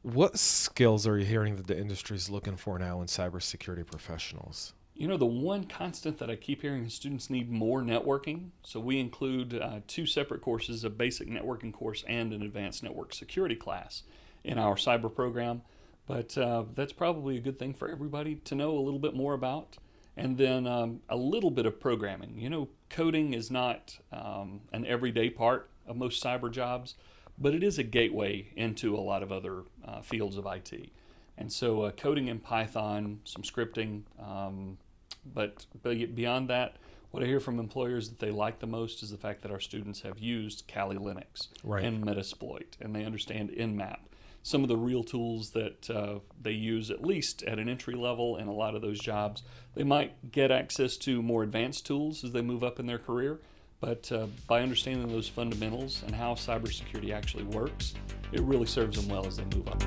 What skills are you hearing that the industry is looking for now in cybersecurity professionals? The one constant that I keep hearing is students need more networking. So we include two separate courses, a basic networking course and an advanced network security class in our cyber program. But that's probably a good thing for everybody to know a little bit more about. And then a little bit of programming. Coding is not an everyday part of most cyber jobs, but it is a gateway into a lot of other fields of IT. And so coding in Python, some scripting, but beyond that, what I hear from employers that they like the most is the fact that our students have used Kali Linux Right. and Metasploit, and they understand Nmap. Some of the real tools that they use, at least at an entry level in a lot of those jobs. They might get access to more advanced tools as they move up in their career, but by understanding those fundamentals and how cybersecurity actually works, it really serves them well as they move up.